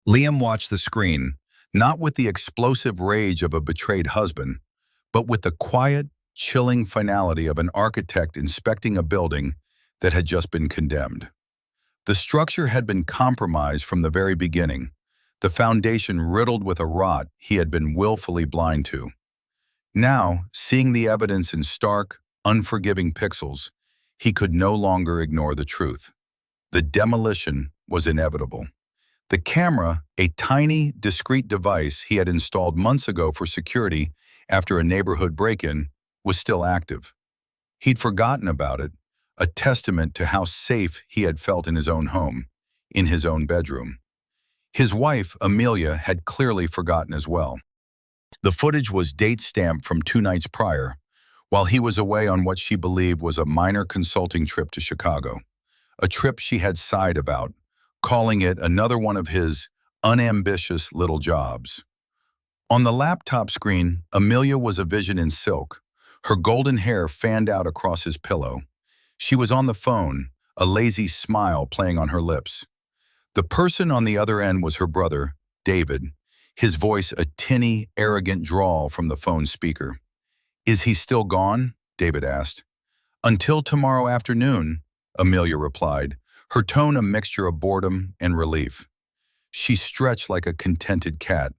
Liam watched the screen, not with the explosive rage of a betrayed husband, but with the quiet, chilling finality of an architect inspecting a building that had just been condemned. The structure had been compromised from the very beginning, the foundation riddled with a rot he had been willfully blind to. Now, seeing the evidence in stark, unforgiving pixels, he could no longer ignore the truth. The demolition was inevitable. The camera, a tiny, discreet device he had installed months ago for security after a neighborhood break-in, was still active. He'd forgotten about it, a testament to how safe he had felt in his own home, in his own bedroom. His wife, Amelia, had clearly forgotten as well. The footage was date-stamped from 2 nights prior, while he was away on what she believed was a minor consulting trip to Chicago, a trip she had sighed about, calling it another one of his unambitious little jobs. On the laptop screen, Amelia was a vision in silk, her golden hair fanned out across his pillow. She was on the phone, a lazy smile playing on her lips. The person on the other end was her brother, David, his voice a tinny, arrogant drawl from the phone speaker. "Is he still gone?" David asked. "Until tomorrow afternoon," Amelia replied, her tone a mixture of boredom and relief. She stretched like a contented cat.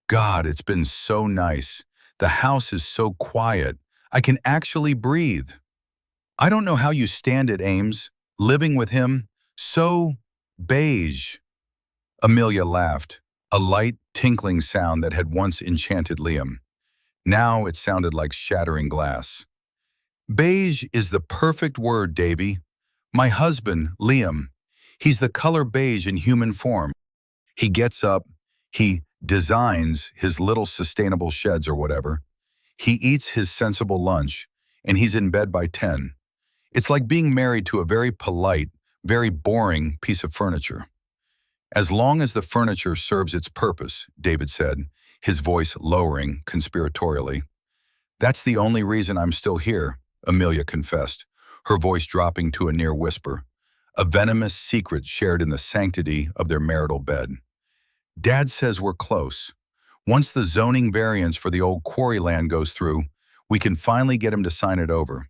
"God, it's been so nice. The house is so quiet. I can actually breathe. I don't know how you stand it, Ames, living with him. So beige." Amelia laughed, a light, tinkling sound that had once enchanted Liam. Now it sounded like shattering glass. "Beige is the perfect word, Davy. My husband, Liam, he's the color beige in human form. He gets up, he designs his little sustainable sheds or whatever. He eats his sensible lunch, and he's in bed by 10. It's like being married to a very polite, very boring piece of furniture." "As long as the furniture serves its purpose," David said, his voice lowering conspiratorially. "That's the only reason I'm still here," Amelia confessed, her voice dropping to a near whisper, a venomous secret shared in the sanctity of their marital bed. "Dad says we're close. Once the zoning variance for the old quarry land goes through, we can finally get him to sign it over.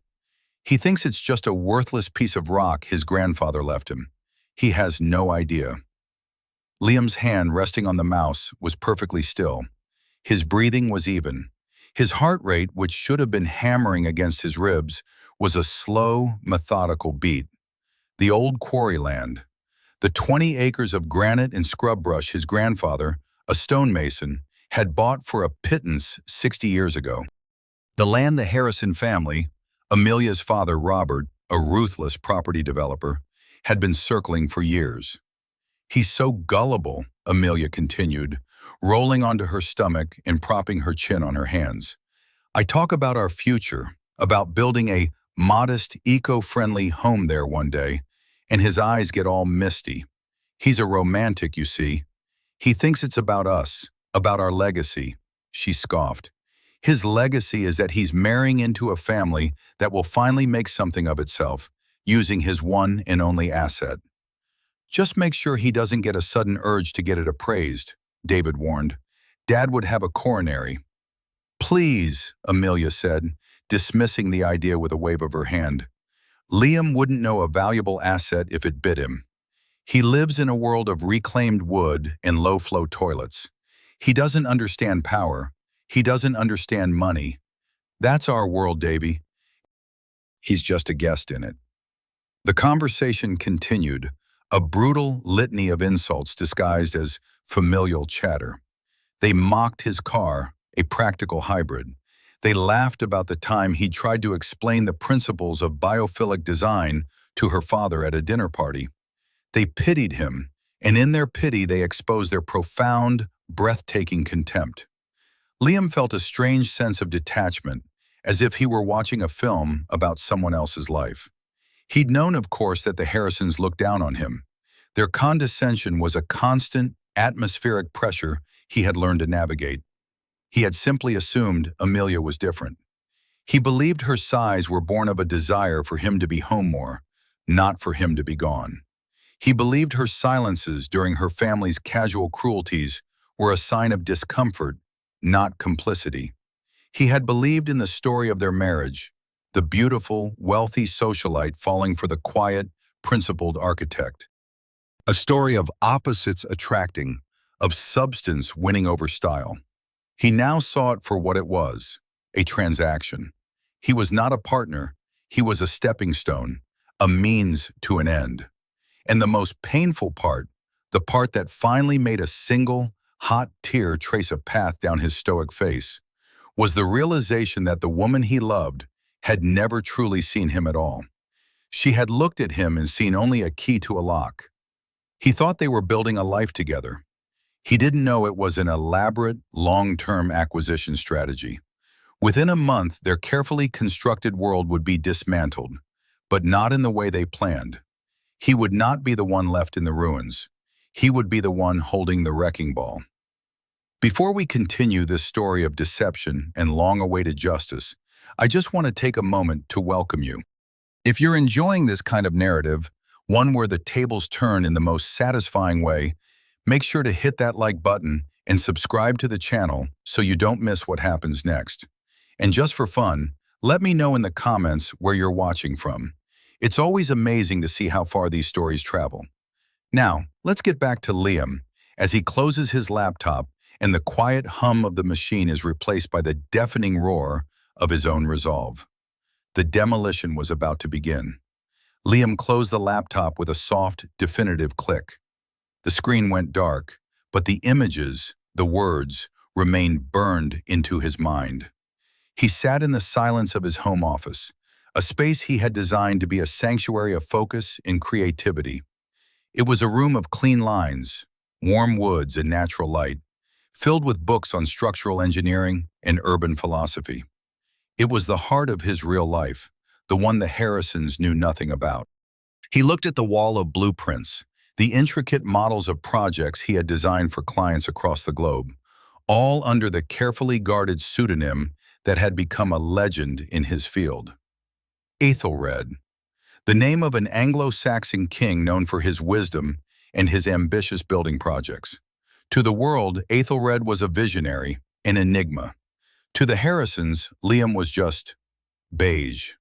He thinks it's just a worthless piece of rock his grandfather left him. He has no idea." Liam's hand resting on the mouse was perfectly still. His breathing was even. His heart rate, which should have been hammering against his ribs, was a slow, methodical beat. The old quarry land. The 20 acres of granite and scrub brush his grandfather, a stonemason, had bought for a pittance 60 years ago. The land the Harrison family, Amelia's father Robert, a ruthless property developer, had been circling for years. "He's so gullible," Amelia continued, rolling onto her stomach and propping her chin on her hands. "I talk about our future, about building a modest, eco-friendly home there one day, and his eyes get all misty. He's a romantic, you see. He thinks it's about us, about our legacy," she scoffed. "His legacy is that he's marrying into a family that will finally make something of itself, using his one and only asset." "Just make sure he doesn't get a sudden urge to get it appraised," David warned. "Dad would have a coronary." "Please," Amelia said, dismissing the idea with a wave of her hand. "Liam wouldn't know a valuable asset if it bit him. He lives in a world of reclaimed wood and low-flow toilets. He doesn't understand power. He doesn't understand money. That's our world, Davy. He's just a guest in it." The conversation continued, a brutal litany of insults disguised as familial chatter. They mocked his car, a practical hybrid. They laughed about the time he tried to explain the principles of biophilic design to her father at a dinner party. They pitied him, and in their pity they exposed their profound, breathtaking contempt. Liam felt a strange sense of detachment, as if he were watching a film about someone else's life. He'd known, of course, that the Harrisons looked down on him. Their condescension was a constant, atmospheric pressure he had learned to navigate. He had simply assumed Amelia was different. He believed her sighs were born of a desire for him to be home more, not for him to be gone. He believed her silences during her family's casual cruelties were a sign of discomfort, not complicity. He had believed in the story of their marriage, the beautiful, wealthy socialite falling for the quiet, principled architect. A story of opposites attracting, of substance winning over style. He now saw it for what it was, a transaction. He was not a partner, he was a stepping stone, a means to an end. And the most painful part, the part that finally made a single, hot tear trace a path down his stoic face, was the realization that the woman he loved had never truly seen him at all. She had looked at him and seen only a key to a lock. He thought they were building a life together. He didn't know it was an elaborate, long-term acquisition strategy. Within a month, their carefully constructed world would be dismantled, but not in the way they planned. He would not be the one left in the ruins. He would be the one holding the wrecking ball. Before we continue this story of deception and long-awaited justice, I just want to take a moment to welcome you. If you're enjoying this kind of narrative, one where the tables turn in the most satisfying way, make sure to hit that like button and subscribe to the channel so you don't miss what happens next. And just for fun, let me know in the comments where you're watching from. It's always amazing to see how far these stories travel. Now, let's get back to Liam as he closes his laptop and the quiet hum of the machine is replaced by the deafening roar of his own resolve. The demolition was about to begin. Liam closed the laptop with a soft, definitive click. The screen went dark, but the images, the words, remained burned into his mind. He sat in the silence of his home office, a space he had designed to be a sanctuary of focus and creativity. It was a room of clean lines, warm woods and natural light, filled with books on structural engineering and urban philosophy. It was the heart of his real life, the one the Harrisons knew nothing about. He looked at the wall of blueprints, the intricate models of projects he had designed for clients across the globe, all under the carefully guarded pseudonym that had become a legend in his field. Ethelred, the name of an Anglo-Saxon king known for his wisdom and his ambitious building projects. To the world, Ethelred was a visionary, an enigma. To the Harrisons, Liam was just beige.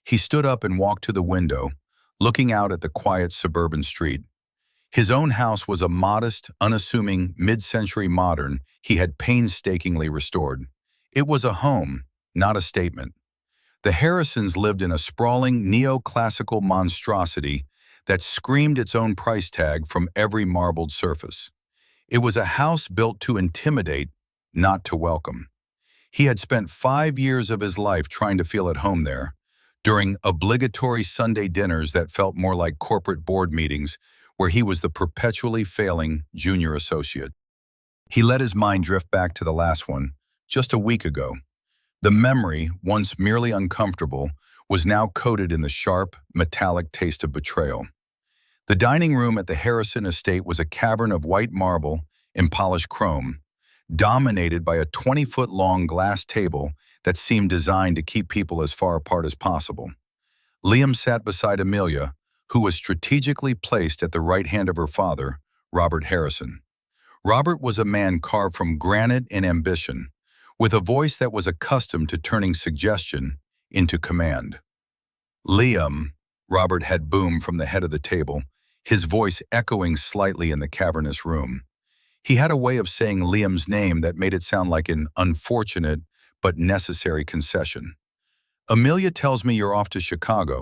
He stood up and walked to the window, looking out at the quiet suburban street. His own house was a modest, unassuming, mid-century modern he had painstakingly restored. It was a home, not a statement. The Harrisons lived in a sprawling, neoclassical monstrosity that screamed its own price tag from every marbled surface. It was a house built to intimidate, not to welcome. He had spent 5 years of his life trying to feel at home there, during obligatory Sunday dinners that felt more like corporate board meetings where he was the perpetually failing junior associate. He let his mind drift back to the last one, just a week ago. The memory, once merely uncomfortable, was now coated in the sharp, metallic taste of betrayal. The dining room at the Harrison estate was a cavern of white marble and polished chrome, dominated by a 20-foot-long glass table that seemed designed to keep people as far apart as possible. Liam sat beside Amelia, who was strategically placed at the right hand of her father, Robert Harrison. Robert was a man carved from granite and ambition, with a voice that was accustomed to turning suggestion into command. Liam, Robert had boomed from the head of the table, his voice echoing slightly in the cavernous room. He had a way of saying Liam's name that made it sound like an unfortunate but necessary concession. Amelia tells me you're off to Chicago.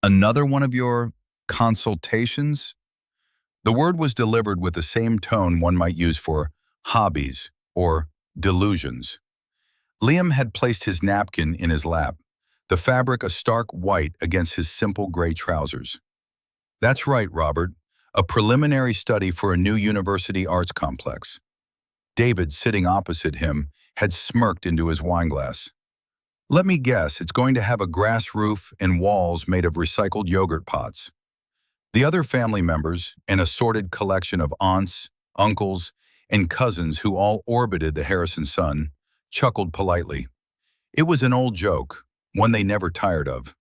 Another one of your consultations? The word was delivered with the same tone one might use for hobbies or delusions. Liam had placed his napkin in his lap, the fabric a stark white against his simple gray trousers. That's right, Robert, a preliminary study for a new university arts complex. David, sitting opposite him, had smirked into his wineglass. Let me guess, it's going to have a grass roof and walls made of recycled yogurt pots. The other family members, an assorted collection of aunts, uncles, and cousins who all orbited the Harrison son, chuckled politely. It was an old joke, one they never tired of.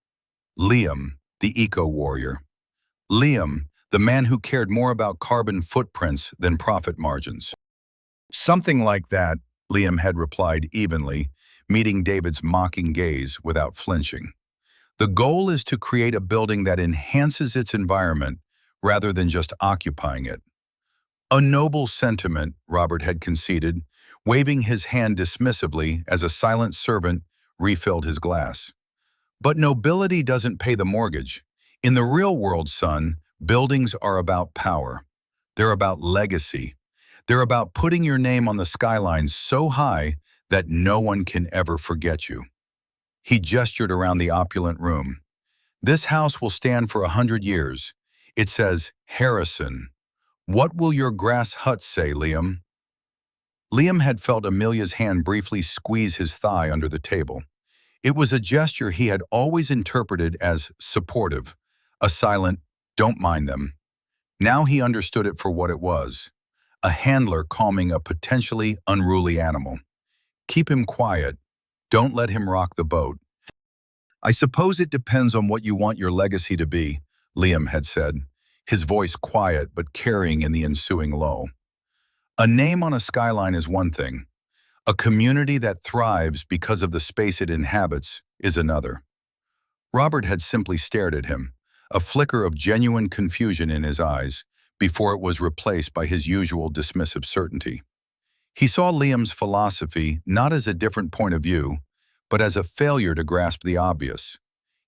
Liam, the eco-warrior. Liam, The man who cared more about carbon footprints than profit margins. Something like that, Liam had replied evenly, meeting David's mocking gaze without flinching. The goal is to create a building that enhances its environment rather than just occupying it. A noble sentiment, Robert had conceded, waving his hand dismissively as a silent servant refilled his glass. But nobility doesn't pay the mortgage. In the real world, son, buildings are about power. They're about legacy. They're about putting your name on the skyline so high that no one can ever forget you. He gestured around the opulent room. This house will stand for 100 years. It says, Harrison. What will your grass hut say, Liam? Liam had felt Amelia's hand briefly squeeze his thigh under the table. It was a gesture he had always interpreted as supportive, a silent, don't mind them. Now he understood it for what it was, a handler calming a potentially unruly animal. Keep him quiet. Don't let him rock the boat. I suppose it depends on what you want your legacy to be, Liam had said, his voice quiet but carrying in the ensuing lull. A name on a skyline is one thing. A community that thrives because of the space it inhabits is another. Robert had simply stared at him, a flicker of genuine confusion in his eyes, before it was replaced by his usual dismissive certainty. He saw Liam's philosophy not as a different point of view, but as a failure to grasp the obvious.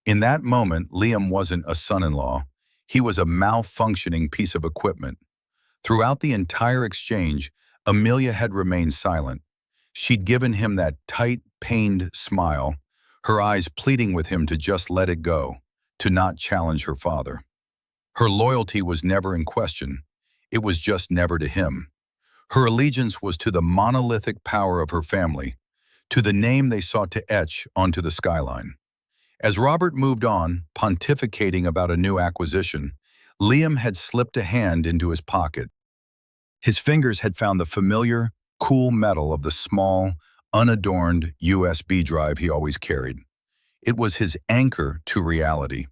In that moment, Liam wasn't a son-in-law. He was a malfunctioning piece of equipment. Throughout the entire exchange, Amelia had remained silent. She'd given him that tight, pained smile, her eyes pleading with him to just let it go, to not challenge her father. Her loyalty was never in question. It was just never to him. Her allegiance was to the monolithic power of her family, to the name they sought to etch onto the skyline. As Robert moved on, pontificating about a new acquisition, Liam had slipped a hand into his pocket. His fingers had found the familiar, cool metal of the small, unadorned USB drive he always carried. It was his anchor to reality.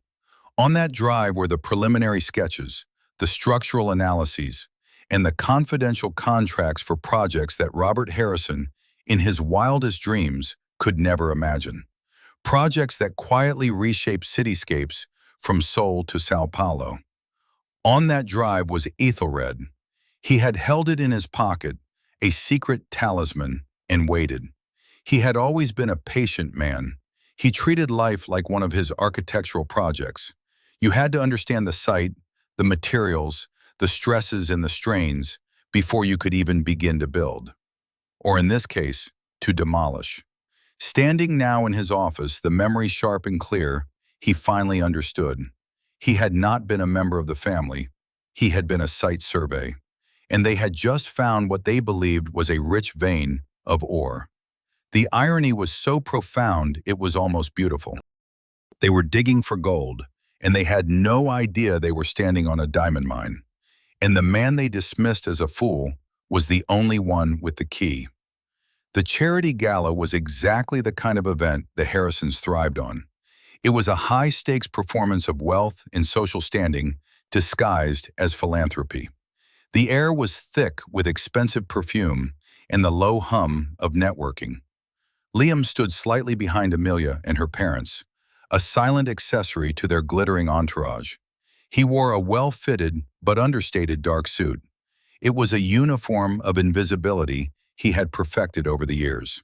On that drive were the preliminary sketches, the structural analyses, and the confidential contracts for projects that Robert Harrison, in his wildest dreams, could never imagine. Projects that quietly reshaped cityscapes from Seoul to Sao Paulo. On that drive was Ethelred. He had held it in his pocket, a secret talisman, and waited. He had always been a patient man. He treated life like one of his architectural projects. You had to understand the site, the materials, the stresses and the strains before you could even begin to build. Or in this case, to demolish. Standing now in his office, the memory sharp and clear, he finally understood. He had not been a member of the family. He had been a site survey. And they had just found what they believed was a rich vein of ore. The irony was so profound, it was almost beautiful. They were digging for gold, and they had no idea they were standing on a diamond mine. And the man they dismissed as a fool was the only one with the key. The charity gala was exactly the kind of event the Harrisons thrived on. It was a high-stakes performance of wealth and social standing disguised as philanthropy. The air was thick with expensive perfume and the low hum of networking. Liam stood slightly behind Amelia and her parents, a silent accessory to their glittering entourage. He wore a well-fitted but understated dark suit. It was a uniform of invisibility he had perfected over the years.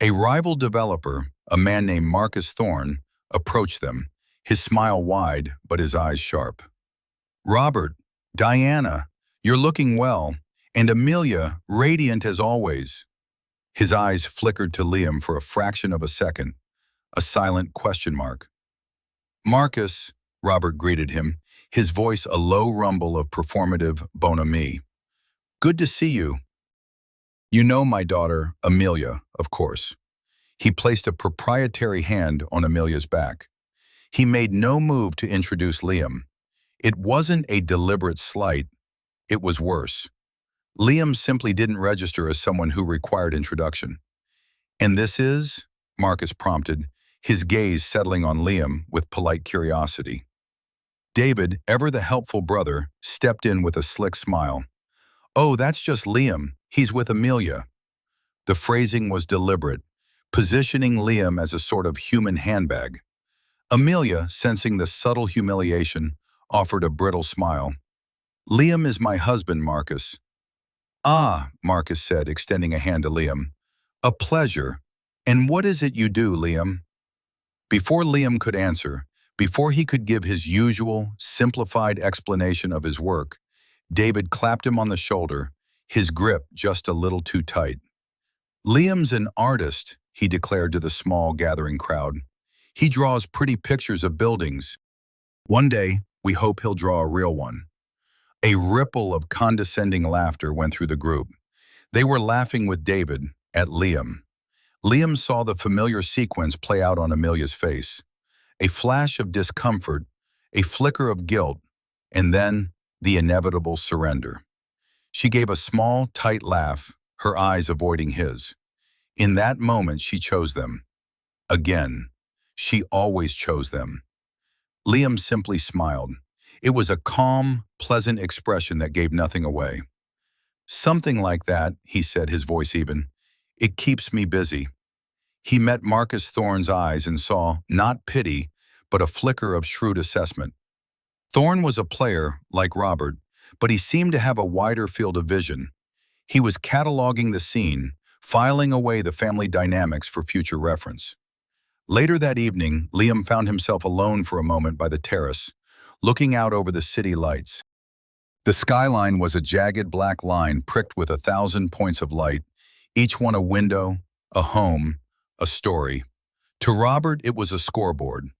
A rival developer, a man named Marcus Thorne, approached them, his smile wide but his eyes sharp. "Robert, Diana, you're looking well, and Amelia, radiant as always." His eyes flickered to Liam for a fraction of a second, a silent question mark. "Marcus," Robert greeted him, his voice a low rumble of performative bonhomie. "Good to see you. You know my daughter, Amelia, of course." He placed a proprietary hand on Amelia's back. He made no move to introduce Liam. It wasn't a deliberate slight, it was worse. Liam simply didn't register as someone who required introduction. "And this is?" Marcus prompted, his gaze settling on Liam with polite curiosity. David, ever the helpful brother, stepped in with a slick smile. "Oh, that's just Liam. He's with Amelia." The phrasing was deliberate, positioning Liam as a sort of human handbag. Amelia, sensing the subtle humiliation, offered a brittle smile. "Liam is my husband, Marcus." "Ah," Marcus said, extending a hand to Liam. "A pleasure. And what is it you do, Liam?" Before Liam could answer, before he could give his usual, simplified explanation of his work, David clapped him on the shoulder, his grip just a little too tight. "Liam's an artist," he declared to the small gathering crowd. "He draws pretty pictures of buildings. One day, we hope he'll draw a real one." A ripple of condescending laughter went through the group. They were laughing with David at Liam. Liam saw the familiar sequence play out on Amelia's face. A flash of discomfort, a flicker of guilt, and then the inevitable surrender. She gave a small, tight laugh, her eyes avoiding his. In that moment, she chose them. Again, she always chose them. Liam simply smiled. It was a calm, pleasant expression that gave nothing away. "Something like that," he said, his voice even. "It keeps me busy." He met Marcus Thorne's eyes and saw, not pity, but a flicker of shrewd assessment. Thorne was a player, like Robert, but he seemed to have a wider field of vision. He was cataloging the scene, filing away the family dynamics for future reference. Later that evening, Liam found himself alone for a moment by the terrace, looking out over the city lights. The skyline was a jagged black line pricked with 1,000 points of light, each one a window, a home, a story. To Robert, it was a scoreboard.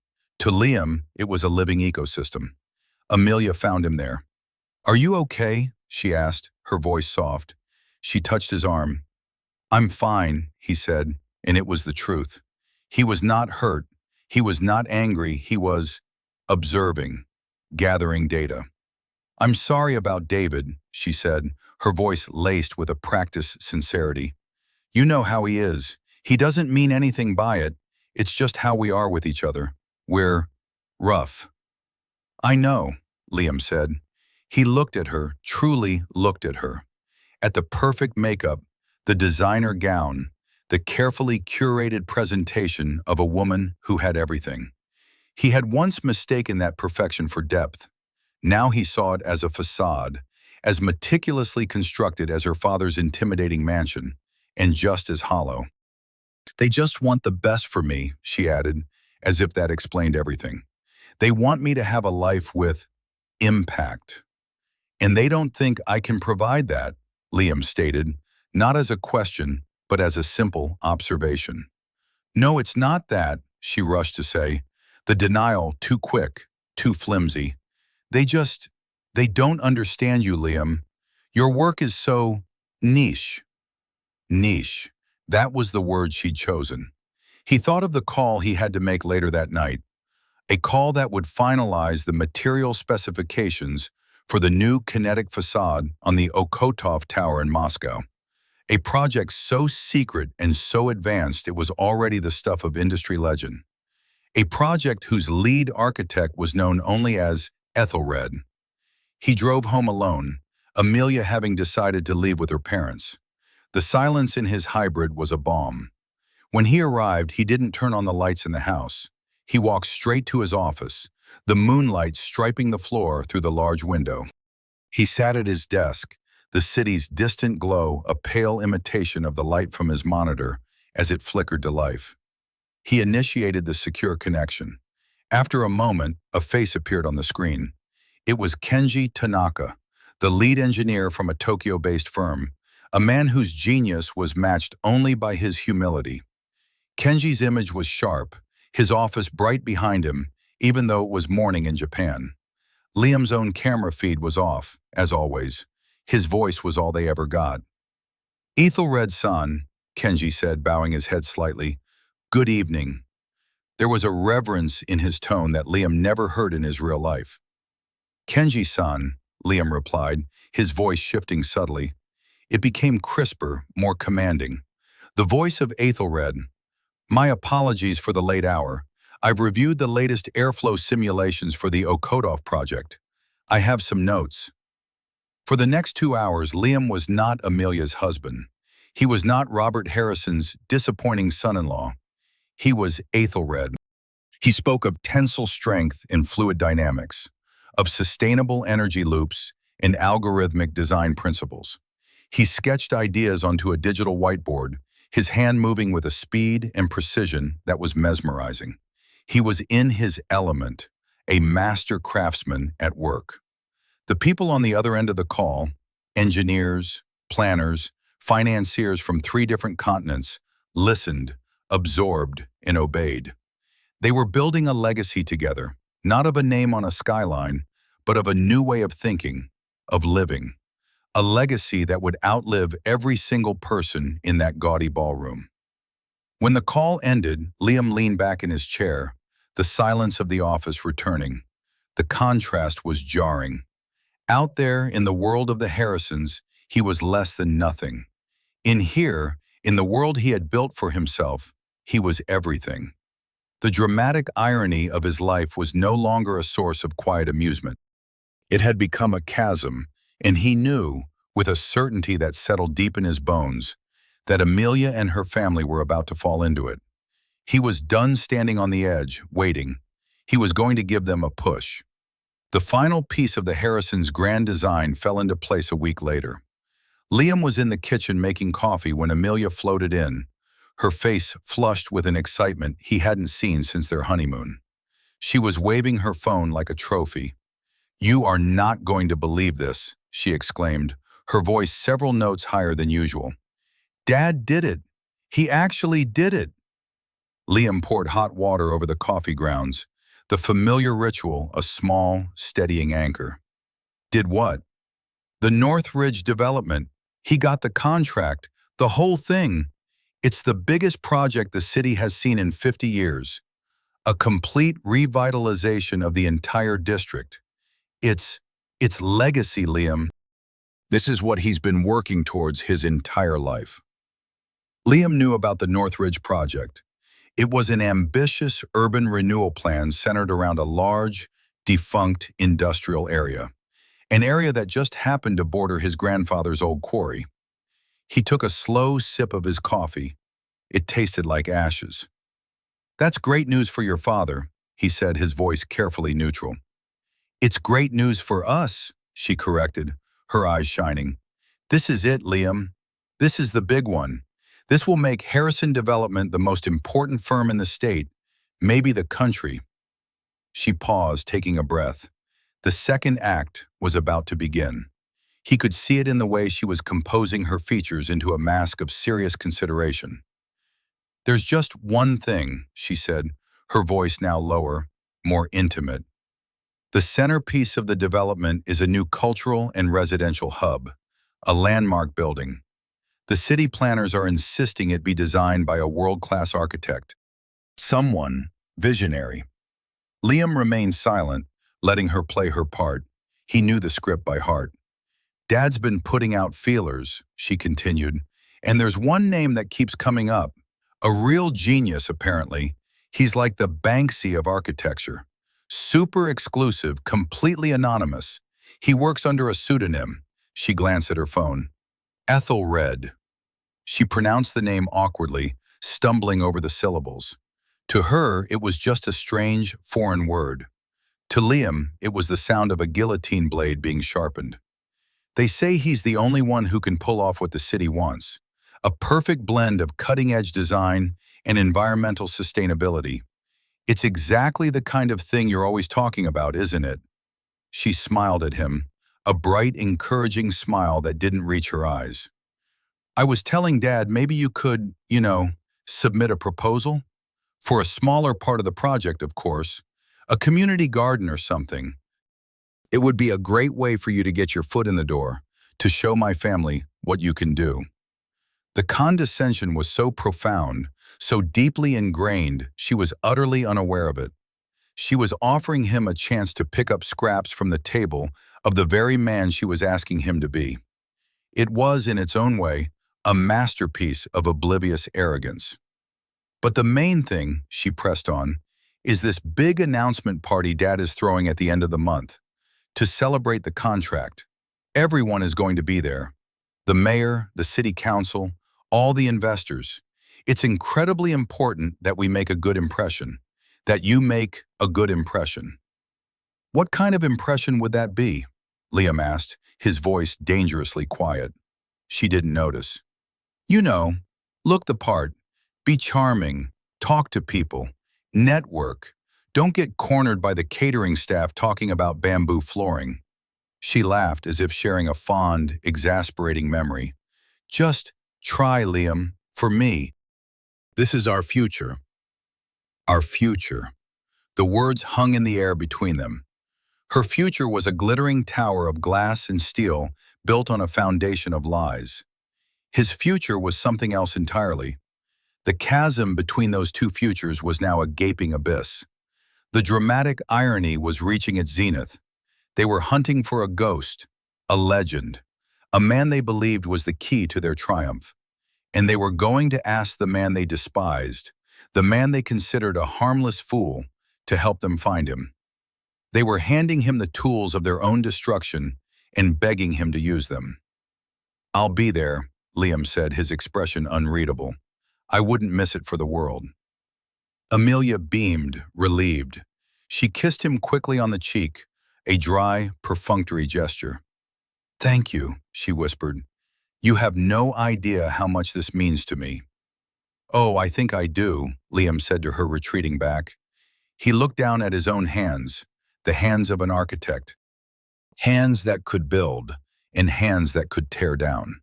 To Liam, it was a living ecosystem. Amelia found him there. "Are you okay?" she asked, her voice soft. She touched his arm. "I'm fine," he said, and it was the truth. He was not hurt. He was not angry. He was observing, gathering data. "I'm sorry about David," she said, her voice laced with a practiced sincerity. "You know how he is. He doesn't mean anything by it. It's just how we are with each other. We're rough." "I know," Liam said. He looked at her, truly looked at her. At the perfect makeup, the designer gown, the carefully curated presentation of a woman who had everything. He had once mistaken that perfection for depth. Now he saw it as a facade, as meticulously constructed as her father's intimidating mansion, and just as hollow. "They just want the best for me," she added, as if that explained everything. "They want me to have a life with impact. And they don't think I can provide that," Liam stated, not as a question, but as a simple observation. "No, it's not that," she rushed to say, the denial too quick, too flimsy. They don't understand you, Liam. Your work is so niche." Niche. That was the word she'd chosen. He thought of the call he had to make later that night, a call that would finalize the material specifications for the new kinetic facade on the Okotov Tower in Moscow. A project so secret and so advanced it was already the stuff of industry legend. A project whose lead architect was known only as Ethelred. He drove home alone, Amelia having decided to leave with her parents. The silence in his hybrid was a balm. When he arrived, he didn't turn on the lights in the house. He walked straight to his office, the moonlight striping the floor through the large window. He sat at his desk, the city's distant glow a pale imitation of the light from his monitor as it flickered to life. He initiated the secure connection. After a moment, a face appeared on the screen. It was Kenji Tanaka, the lead engineer from a Tokyo-based firm, a man whose genius was matched only by his humility. Kenji's image was sharp, his office bright behind him, even though it was morning in Japan. Liam's own camera feed was off, as always. His voice was all they ever got. "Ethelred-san," Kenji said, bowing his head slightly. "Good evening." There was a reverence in his tone that Liam never heard in his real life. "Kenji-san," Liam replied, his voice shifting subtly. It became crisper, more commanding. The voice of Ethelred. "My apologies for the late hour. I've reviewed the latest airflow simulations for the Okodov project. I have some notes. For the next 2 hours, Liam was not Amelia's husband. He was not Robert Harrison's disappointing son-in-law. He was Aethelred. He spoke of tensile strength in fluid dynamics, of sustainable energy loops and algorithmic design principles. He sketched ideas onto a digital whiteboard, his hand moving with a speed and precision that was mesmerizing. He was in his element, a master craftsman at work. The people on the other end of the call, engineers, planners, financiers from 3 different continents, listened, absorbed, and obeyed. They were building a legacy together, not of a name on a skyline, but of a new way of thinking, of living. A legacy that would outlive every single person in that gaudy ballroom. When the call ended, Liam leaned back in his chair, the silence of the office returning. The contrast was jarring. Out there in the world of the Harrisons, he was less than nothing. In here, in the world he had built for himself, he was everything. The dramatic irony of his life was no longer a source of quiet amusement. It had become a chasm, and he knew, with a certainty that settled deep in his bones, that Amelia and her family were about to fall into it. He was done standing on the edge, waiting. He was going to give them a push. The final piece of the Harrisons' grand design fell into place a week later. Liam was in the kitchen making coffee when Amelia floated in, her face flushed with an excitement he hadn't seen since their honeymoon. She was waving her phone like a trophy. "You are not going to believe this," she exclaimed, her voice several notes higher than usual. "Dad did it. He actually did it." Liam poured hot water over the coffee grounds, the familiar ritual, a small, steadying anchor. "Did what?" "The Northridge development. He got the contract, the whole thing. It's the biggest project the city has seen in 50 years. A complete revitalization of the entire district. It's legacy, Liam. This is what he's been working towards his entire life." Liam knew about the Northridge project. It was an ambitious urban renewal plan centered around a large, defunct industrial area, an area that just happened to border his grandfather's old quarry. He took a slow sip of his coffee. It tasted like ashes. "That's great news for your father," he said, his voice carefully neutral. "It's great news for us," she corrected, her eyes shining. "This is it, Liam. This is the big one. This will make Harrison Development the most important firm in the state, maybe the country." She paused, taking a breath. The second act was about to begin. He could see it in the way she was composing her features into a mask of serious consideration. "There's just one thing," she said, her voice now lower, more intimate. "The centerpiece of the development is a new cultural and residential hub, a landmark building. The city planners are insisting it be designed by a world-class architect. Someone visionary." Liam remained silent, letting her play her part. He knew the script by heart. "Dad's been putting out feelers," she continued, "and there's one name that keeps coming up. A real genius, apparently. He's like the Banksy of architecture. Super exclusive, completely anonymous. He works under a pseudonym." She glanced at her phone. "Ethelred." She pronounced the name awkwardly, stumbling over the syllables. To her, it was just a strange, foreign word. To Liam, it was the sound of a guillotine blade being sharpened. "They say he's the only one who can pull off what the city wants. A perfect blend of cutting-edge design and environmental sustainability. It's exactly the kind of thing you're always talking about, isn't it?" She smiled at him, a bright, encouraging smile that didn't reach her eyes. "I was telling Dad maybe you could, submit a proposal? For a smaller part of the project, of course. A community garden or something. It would be a great way for you to get your foot in the door, to show my family what you can do." The condescension was so profound, so deeply ingrained, she was utterly unaware of it. She was offering him a chance to pick up scraps from the table of the very man she was asking him to be. It was, in its own way, a masterpiece of oblivious arrogance. "But the main thing," she pressed on, is this big announcement party Dad is throwing at the end of the month to celebrate the contract. Everyone is going to be there. The mayor, the city council, all the investors. It's incredibly important that we make a good impression, that you make a good impression. What kind of impression would that be? Liam asked, his voice dangerously quiet. She didn't notice. You know, look the part, be charming, talk to people, network. Don't get cornered by the catering staff talking about bamboo flooring. She laughed as if sharing a fond, exasperating memory. Just try, Liam, for me. This is our future. Our future. The words hung in the air between them. Her future was a glittering tower of glass and steel built on a foundation of lies. His future was something else entirely. The chasm between those two futures was now a gaping abyss. The dramatic irony was reaching its zenith. They were hunting for a ghost, a legend, a man they believed was the key to their triumph. And they were going to ask the man they despised, the man they considered a harmless fool, to help them find him. They were handing him the tools of their own destruction and begging him to use them. "I'll be there," Liam said, his expression unreadable. "I wouldn't miss it for the world." Amelia beamed, relieved. She kissed him quickly on the cheek, a dry, perfunctory gesture. "Thank you," she whispered. "You have no idea how much this means to me." "Oh, I think I do," Liam said to her, retreating back. He looked down at his own hands, the hands of an architect. Hands that could build, and hands that could tear down.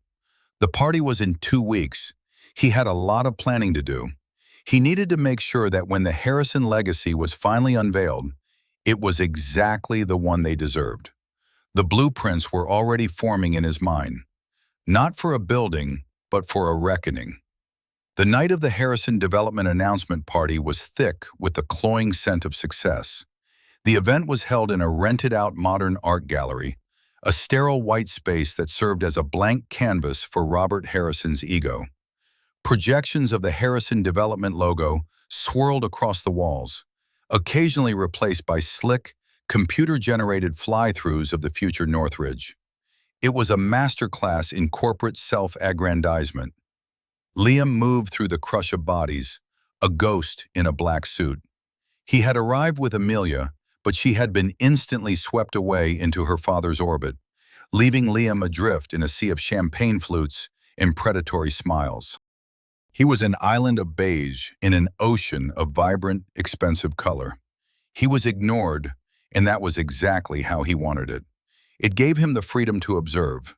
The party was in 2 weeks. He had a lot of planning to do. He needed to make sure that when the Harrison legacy was finally unveiled, it was exactly the one they deserved. The blueprints were already forming in his mind. Not for a building, but for a reckoning. The night of the Harrison development announcement party was thick with the cloying scent of success. The event was held in a rented-out modern art gallery, a sterile white space that served as a blank canvas for Robert Harrison's ego. Projections of the Harrison development logo swirled across the walls, occasionally replaced by slick, computer-generated fly-throughs of the future Northridge. It was a masterclass in corporate self-aggrandizement. Liam moved through the crush of bodies, a ghost in a black suit. He had arrived with Amelia, but she had been instantly swept away into her father's orbit, leaving Liam adrift in a sea of champagne flutes and predatory smiles. He was an island of beige in an ocean of vibrant, expensive color. He was ignored, and that was exactly how he wanted it. It gave him the freedom to observe.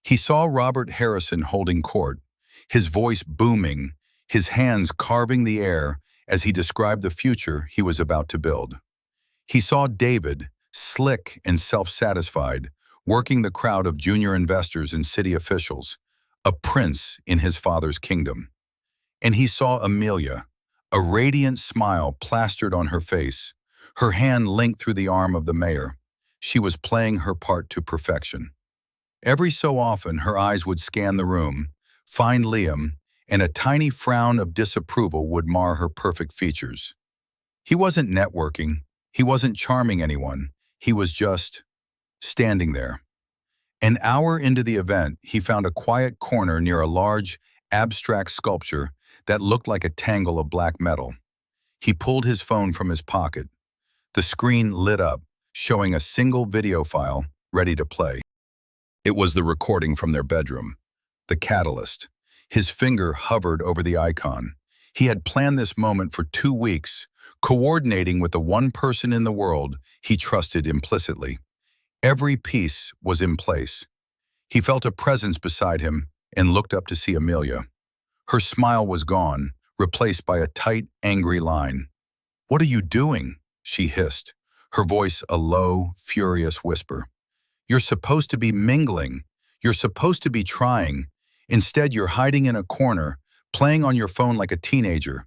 He saw Robert Harrison holding court, his voice booming, his hands carving the air as he described the future he was about to build. He saw David, slick and self-satisfied, working the crowd of junior investors and city officials, a prince in his father's kingdom. And he saw Amelia, a radiant smile plastered on her face, her hand linked through the arm of the mayor. She was playing her part to perfection. Every so often, her eyes would scan the room, find Liam, and a tiny frown of disapproval would mar her perfect features. He wasn't networking. He wasn't charming anyone. He was just standing there. An hour into the event, he found a quiet corner near a large, abstract sculpture that looked like a tangle of black metal. He pulled his phone from his pocket. The screen lit up, showing a single video file ready to play. It was the recording from their bedroom, the catalyst. His finger hovered over the icon. He had planned this moment for 2 weeks, coordinating with the one person in the world he trusted implicitly. Every piece was in place. He felt a presence beside him and looked up to see Amelia. Her smile was gone, replaced by a tight, angry line. "What are you doing?" she hissed, her voice a low, furious whisper. "You're supposed to be mingling. You're supposed to be trying. Instead, you're hiding in a corner, playing on your phone like a teenager.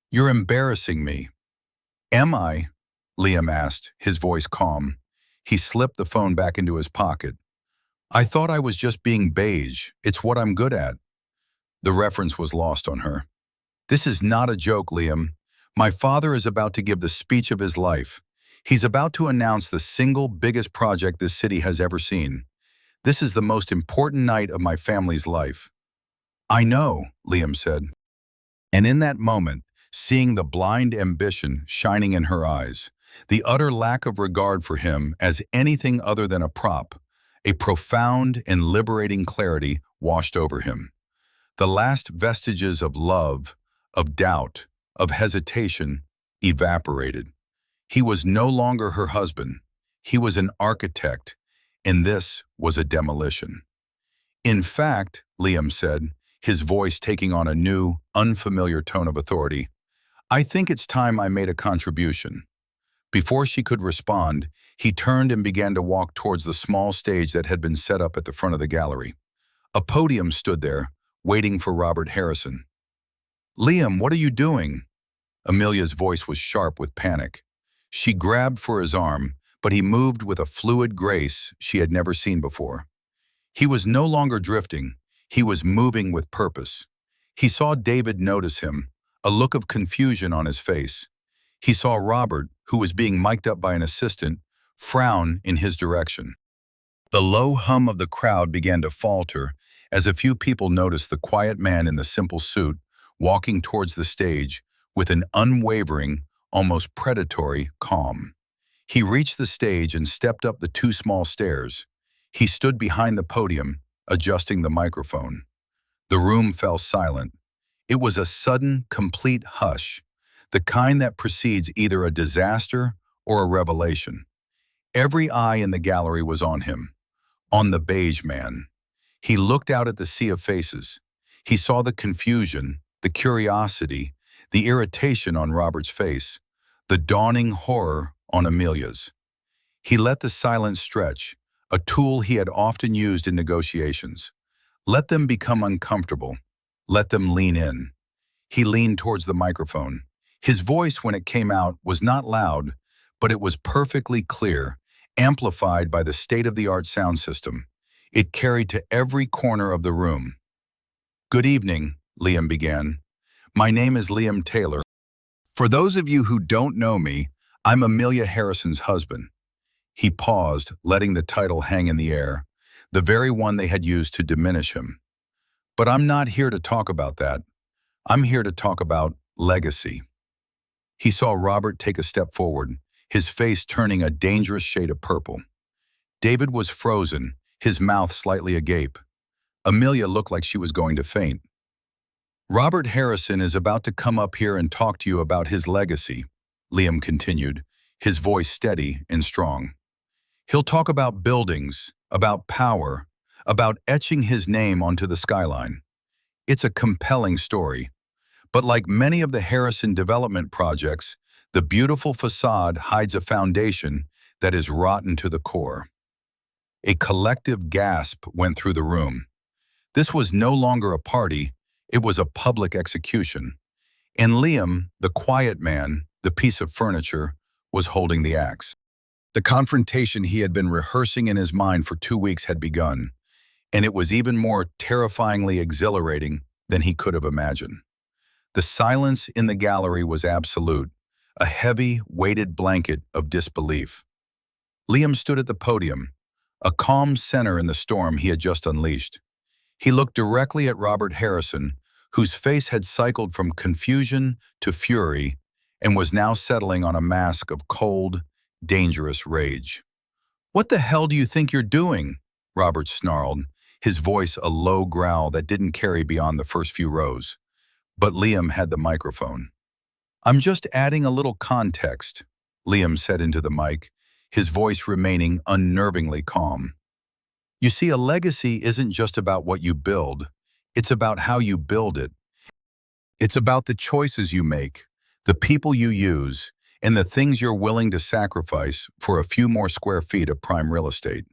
You're embarrassing me." "Am I?" Liam asked, his voice calm. He slipped the phone back into his pocket. "I thought I was just being beige. It's what I'm good at." The reference was lost on her. "This is not a joke, Liam. My father is about to give the speech of his life. He's about to announce the single biggest project this city has ever seen. This is the most important night of my family's life." "I know," Liam said. And in that moment, seeing the blind ambition shining in her eyes, the utter lack of regard for him as anything other than a prop, a profound and liberating clarity washed over him. The last vestiges of love, of doubt, of hesitation evaporated. He was no longer her husband. He was an architect, and this was a demolition. "In fact," Liam said, his voice taking on a new, unfamiliar tone of authority, "I think it's time I made a contribution." Before she could respond, he turned and began to walk towards the small stage that had been set up at the front of the gallery. A podium stood there, waiting for Robert Harrison. "Liam, what are you doing?" Amelia's voice was sharp with panic. She grabbed for his arm, but he moved with a fluid grace she had never seen before. He was no longer drifting. He was moving with purpose. He saw David notice him, a look of confusion on his face. He saw Robert, who was being mic'd up by an assistant, frown in his direction. The low hum of the crowd began to falter as a few people noticed the quiet man in the simple suit walking towards the stage with an unwavering, almost predatory calm. He reached the stage and stepped up the two small stairs. He stood behind the podium, adjusting the microphone. The room fell silent. It was a sudden, complete hush, the kind that precedes either a disaster or a revelation. Every eye in the gallery was on him, on the beige man. He looked out at the sea of faces. He saw the confusion, the curiosity, the irritation on Robert's face, the dawning horror on Amelia's. He let the silence stretch, a tool he had often used in negotiations. Let them become uncomfortable. Let them lean in. He leaned towards the microphone. His voice, when it came out, was not loud, but it was perfectly clear, amplified by the state-of-the-art sound system. It carried to every corner of the room. "Good evening," Liam began. "My name is Liam Taylor. For those of you who don't know me, I'm Amelia Harrison's husband." He paused, letting the title hang in the air, the very one they had used to diminish him. "But I'm not here to talk about that. I'm here to talk about legacy." He saw Robert take a step forward, his face turning a dangerous shade of purple. David was frozen, his mouth slightly agape. Amelia looked like she was going to faint. "Robert Harrison is about to come up here and talk to you about his legacy," Liam continued, his voice steady and strong. "He'll talk about buildings, about power, about etching his name onto the skyline. It's a compelling story. But like many of the Harrison development projects, the beautiful facade hides a foundation that is rotten to the core." A collective gasp went through the room. This was no longer a party, it was a public execution. And Liam, the quiet man, the piece of furniture, was holding the axe. The confrontation he had been rehearsing in his mind for 2 weeks had begun, and it was even more terrifyingly exhilarating than he could have imagined. The silence in the gallery was absolute, a heavy, weighted blanket of disbelief. Liam stood at the podium, a calm center in the storm he had just unleashed. He looked directly at Robert Harrison, whose face had cycled from confusion to fury and was now settling on a mask of cold, dangerous rage. "What the hell do you think you're doing?" Robert snarled, his voice a low growl that didn't carry beyond the first few rows. But Liam had the microphone. "I'm just adding a little context," Liam said into the mic, his voice remaining unnervingly calm. "You see, a legacy isn't just about what you build, it's about how you build it. It's about the choices you make, the people you use, and the things you're willing to sacrifice for a few more square feet of prime real estate."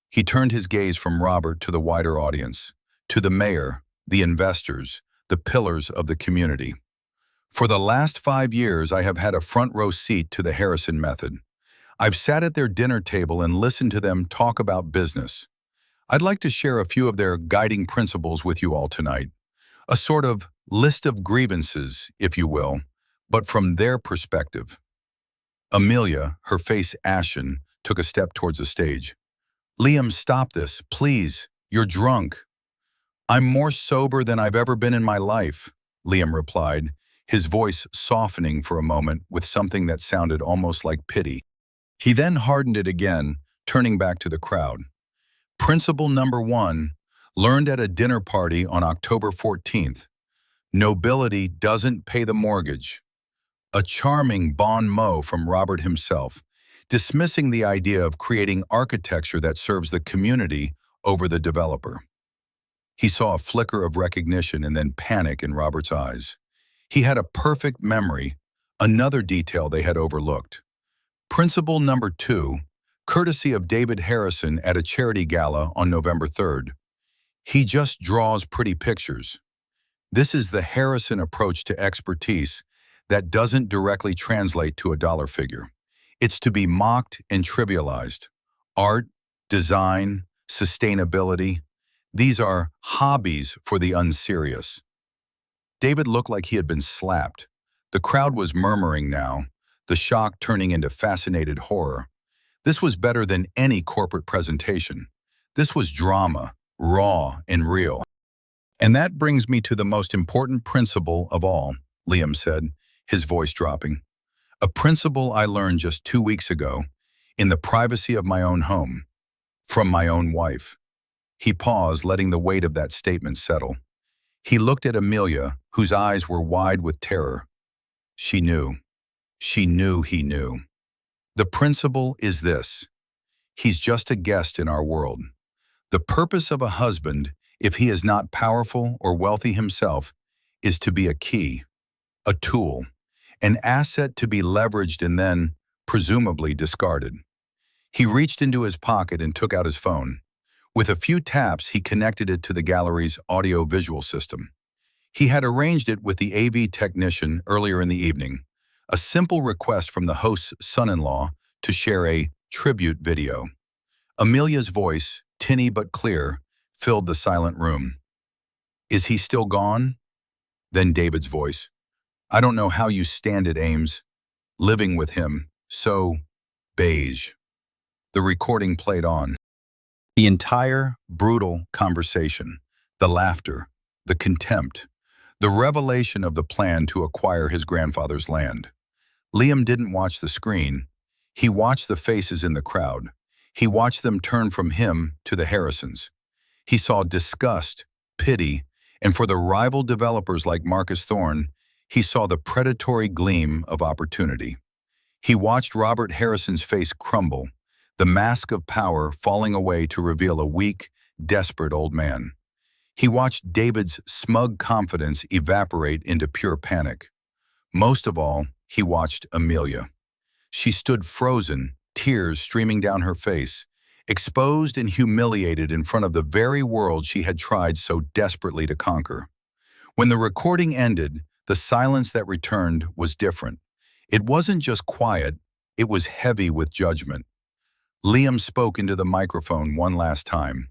He turned his gaze from Robert to the wider audience, to the mayor, the investors, the pillars of the community. "For the last 5 years, I have had a front row seat to the Harrison method. I've sat at their dinner table and listened to them talk about business. I'd like to share a few of their guiding principles with you all tonight. A sort of list of grievances, if you will, but from their perspective. Amelia, her face ashen, took a step towards the stage. "Liam, stop this, please. You're drunk." "I'm more sober than I've ever been in my life," Liam replied, his voice softening for a moment with something that sounded almost like pity. He then hardened it again, turning back to the crowd. Principle number 1, learned at a dinner party on October 14th. Nobility doesn't pay the mortgage. A charming bon mot from Robert himself, dismissing the idea of creating architecture that serves the community over the developer. He saw a flicker of recognition and then panic in Robert's eyes. He had a perfect memory, another detail they had overlooked. Principle number 2, courtesy of David Harrison at a charity gala on November 3rd. He just draws pretty pictures. This is the Harrison approach to expertise that doesn't directly translate to a dollar figure. It's to be mocked and trivialized. Art, design, sustainability, these are hobbies for the unserious. David looked like he had been slapped. The crowd was murmuring now, the shock turning into fascinated horror. This was better than any corporate presentation. This was drama, raw and real. "And that brings me to the most important principle of all," Liam said, his voice dropping. "A principle I learned just 2 weeks ago, in the privacy of my own home, from my own wife." He paused, letting the weight of that statement settle. He looked at Amelia, whose eyes were wide with terror. She knew. She knew he knew. "The principle is this. He's just a guest in our world. The purpose of a husband, if he is not powerful or wealthy himself, is to be a key, a tool, an asset to be leveraged and then, presumably, discarded." He reached into his pocket and took out his phone. With a few taps, he connected it to the gallery's audio-visual system. He had arranged it with the AV technician earlier in the evening, a simple request from the host's son-in-law to share a tribute video. Amelia's voice, tinny but clear, filled the silent room. "Is he still gone?" Then David's voice. "I don't know how you stand it, Ames. Living with him, so beige." The recording played on. The entire brutal conversation, the laughter, the contempt, the revelation of the plan to acquire his grandfather's land. Liam didn't watch the screen. He watched the faces in the crowd. He watched them turn from him to the Harrisons. He saw disgust, pity, and for the rival developers like Marcus Thorne, he saw the predatory gleam of opportunity. He watched Robert Harrison's face crumble, the mask of power falling away to reveal a weak, desperate old man. He watched David's smug confidence evaporate into pure panic. Most of all, he watched Amelia. She stood frozen, tears streaming down her face, exposed and humiliated in front of the very world she had tried so desperately to conquer. When the recording ended, the silence that returned was different. It wasn't just quiet, it was heavy with judgment. Liam spoke into the microphone one last time.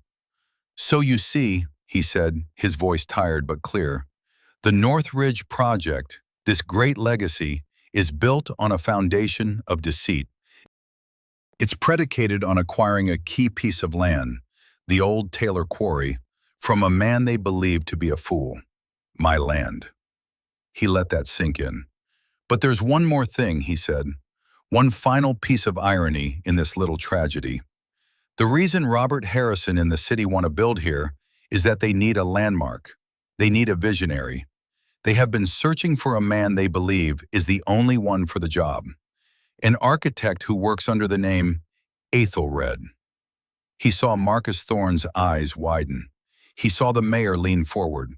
"So you see," he said, his voice tired but clear, "the North Ridge Project, this great legacy, is built on a foundation of deceit. It's predicated on acquiring a key piece of land, the old Taylor Quarry, from a man they believe to be a fool. My land." He let that sink in. "But there's one more thing," he said. "One final piece of irony in this little tragedy. The reason Robert Harrison and the city want to build here is that they need a landmark. They need a visionary. They have been searching for a man they believe is the only one for the job. An architect who works under the name Ethelred." He saw Marcus Thorne's eyes widen. He saw the mayor lean forward.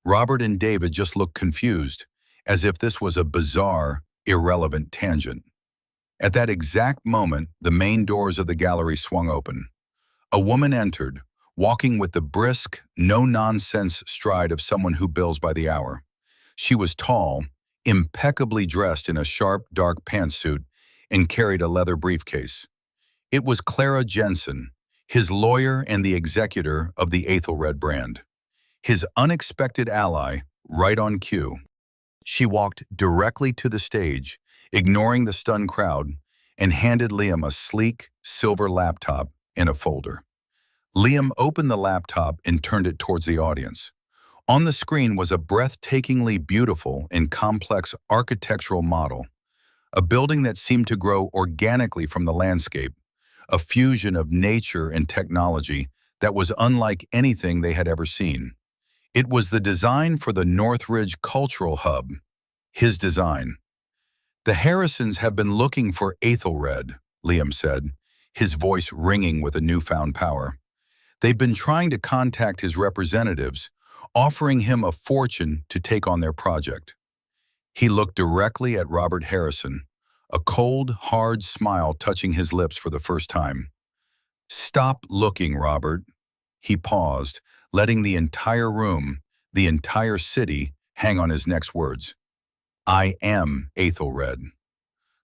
Robert and David just looked confused, as if this was a bizarre, irrelevant tangent. At that exact moment, the main doors of the gallery swung open. A woman entered, walking with the brisk, no-nonsense stride of someone who bills by the hour. She was tall, impeccably dressed in a sharp, dark pantsuit, and carried a leather briefcase. It was Clara Jensen, his lawyer and the executor of the Ethelred brand. His unexpected ally, right on cue. She walked directly to the stage, ignoring the stunned crowd, and handed Liam a sleek, silver laptop in a folder. Liam opened the laptop and turned it towards the audience. On the screen was a breathtakingly beautiful and complex architectural model, a building that seemed to grow organically from the landscape, a fusion of nature and technology that was unlike anything they had ever seen. It was the design for the Northridge Cultural Hub, his design. "The Harrisons have been looking for Ethelred," Liam said, his voice ringing with a newfound power. "They've been trying to contact his representatives, offering him a fortune to take on their project." He looked directly at Robert Harrison, a cold, hard smile touching his lips for the first time. "Stop looking, Robert." He paused, letting the entire room, the entire city, hang on his next words. "I am Ethelred."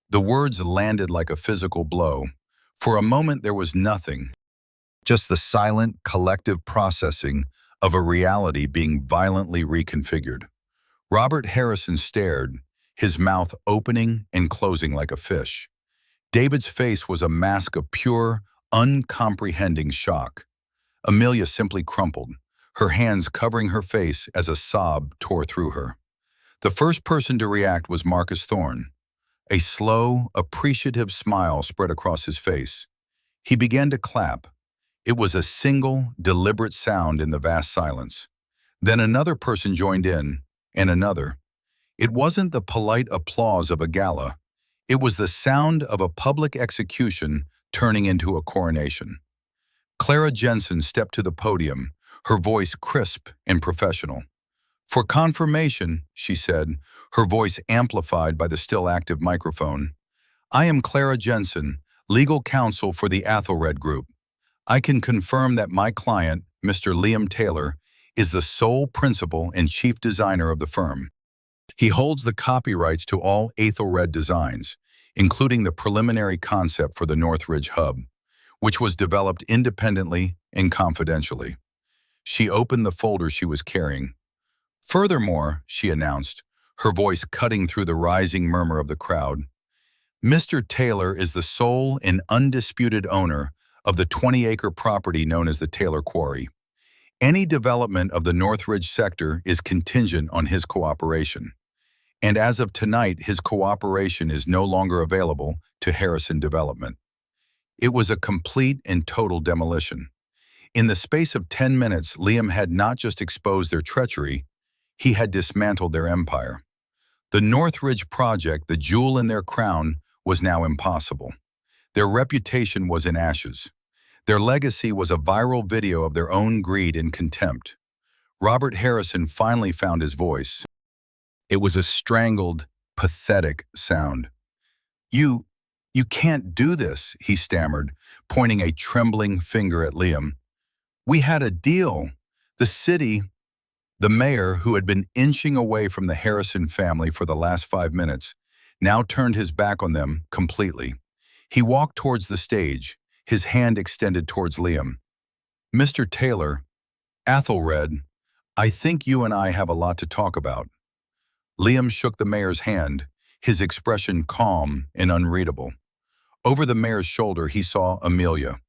The words landed like a physical blow. For a moment there was nothing, just the silent, collective processing of a reality being violently reconfigured. Robert Harrison stared, his mouth opening and closing like a fish. David's face was a mask of pure, uncomprehending shock. Amelia simply crumpled, her hands covering her face as a sob tore through her. The first person to react was Marcus Thorne. A slow, appreciative smile spread across his face. He began to clap. It was a single, deliberate sound in the vast silence. Then another person joined in, and another. It wasn't the polite applause of a gala. It was the sound of a public execution turning into a coronation. Clara Jensen stepped to the podium, her voice crisp and professional. "For confirmation," she said, her voice amplified by the still active microphone, "I am Clara Jensen, legal counsel for the Ethelred Group. I can confirm that my client, Mr. Liam Taylor, is the sole principal and chief designer of the firm. He holds the copyrights to all Ethelred designs, including the preliminary concept for the Northridge Hub, which was developed independently and confidentially." She opened the folder she was carrying. "Furthermore," she announced, her voice cutting through the rising murmur of the crowd, "Mr. Taylor is the sole and undisputed owner of the 20-acre property known as the Taylor Quarry. Any development of the Northridge sector is contingent on his cooperation. And as of tonight, his cooperation is no longer available to Harrison Development." It was a complete and total demolition. In the space of 10 minutes, Liam had not just exposed their treachery, he had dismantled their empire. The Northridge project, the jewel in their crown, was now impossible. Their reputation was in ashes. Their legacy was a viral video of their own greed and contempt. Robert Harrison finally found his voice. It was a strangled, pathetic sound. You can't do this," he stammered, pointing a trembling finger at Liam. "We had a deal. The city..." The mayor, who had been inching away from the Harrison family for the last 5 minutes, now turned his back on them completely. He walked towards the stage, his hand extended towards Liam. "Mr. Taylor, Ethelred, I think you and I have a lot to talk about." Liam shook the mayor's hand, his expression calm and unreadable. Over the mayor's shoulder, he saw Amelia.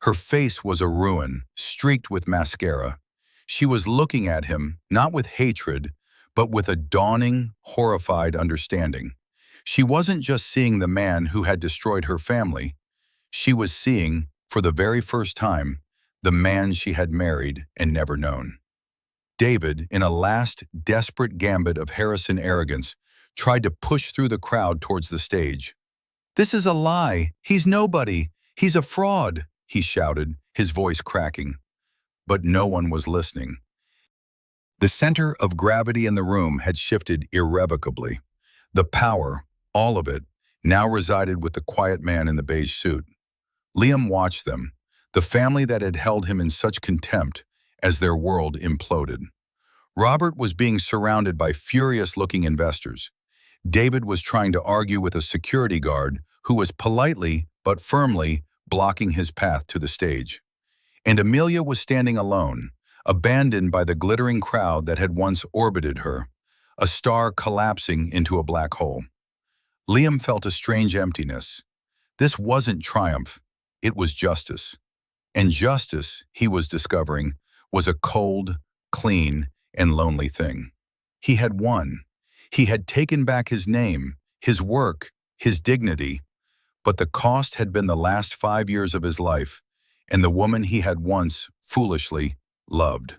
Her face was a ruin, streaked with mascara. She was looking at him, not with hatred, but with a dawning, horrified understanding. She wasn't just seeing the man who had destroyed her family. She was seeing, for the very first time, the man she had married and never known. David, in a last, desperate gambit of Harrison arrogance, tried to push through the crowd towards the stage. "This is a lie. He's nobody. He's a fraud," he shouted, his voice cracking. But no one was listening. The center of gravity in the room had shifted irrevocably. The power, all of it, now resided with the quiet man in the beige suit. Liam watched them, the family that had held him in such contempt, as their world imploded. Robert was being surrounded by furious-looking investors. David was trying to argue with a security guard who was politely but firmly blocking his path to the stage. And Amelia was standing alone, abandoned by the glittering crowd that had once orbited her, a star collapsing into a black hole. Liam felt a strange emptiness. This wasn't triumph, it was justice. And justice, he was discovering, was a cold, clean, and lonely thing. He had won. He had taken back his name, his work, his dignity, but the cost had been the last 5 years of his life and the woman he had once, foolishly, loved.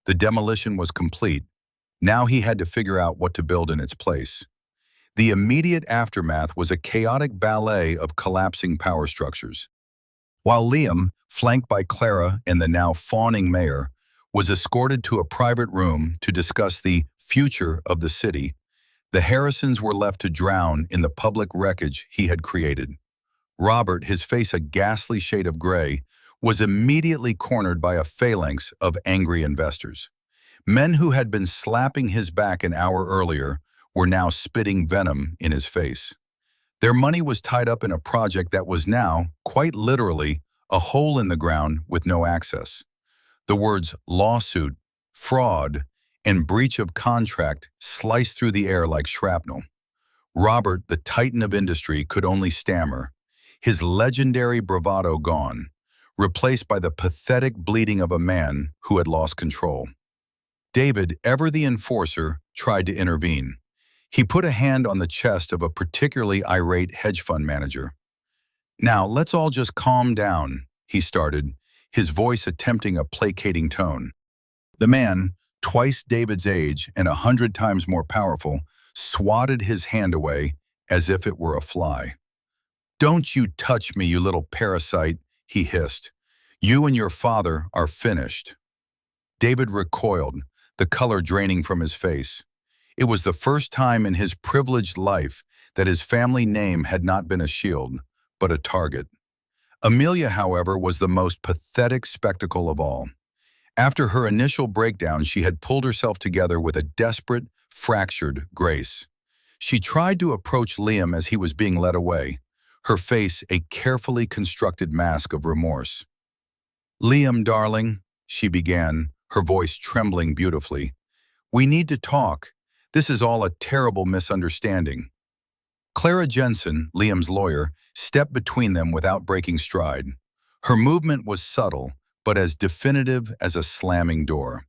The demolition was complete. Now he had to figure out what to build in its place. The immediate aftermath was a chaotic ballet of collapsing power structures. While Liam, flanked by Clara and the now fawning mayor, was escorted to a private room to discuss the future of the city, the Harrisons were left to drown in the public wreckage he had created. Robert, his face a ghastly shade of gray, was immediately cornered by a phalanx of angry investors. Men who had been slapping his back an hour earlier were now spitting venom in his face. Their money was tied up in a project that was now, quite literally, a hole in the ground with no access. The words lawsuit, fraud, and breach of contract sliced through the air like shrapnel. Robert, the titan of industry, could only stammer, his legendary bravado gone, replaced by the pathetic bleating of a man who had lost control. David, ever the enforcer, tried to intervene. He put a hand on the chest of a particularly irate hedge fund manager. "Now, let's all just calm down," he started, his voice attempting a placating tone. The man, twice David's age and 100 times more powerful, swatted his hand away as if it were a fly. "Don't you touch me, you little parasite," he hissed. "You and your father are finished." David recoiled, the color draining from his face. It was the first time in his privileged life that his family name had not been a shield, but a target. Amelia, however, was the most pathetic spectacle of all. After her initial breakdown, she had pulled herself together with a desperate, fractured grace. She tried to approach Liam as he was being led away, her face a carefully constructed mask of remorse. "Liam, darling," she began, her voice trembling beautifully, "we need to talk. This is all a terrible misunderstanding." Clara Jensen, Liam's lawyer, stepped between them without breaking stride. Her movement was subtle, but as definitive as a slamming door.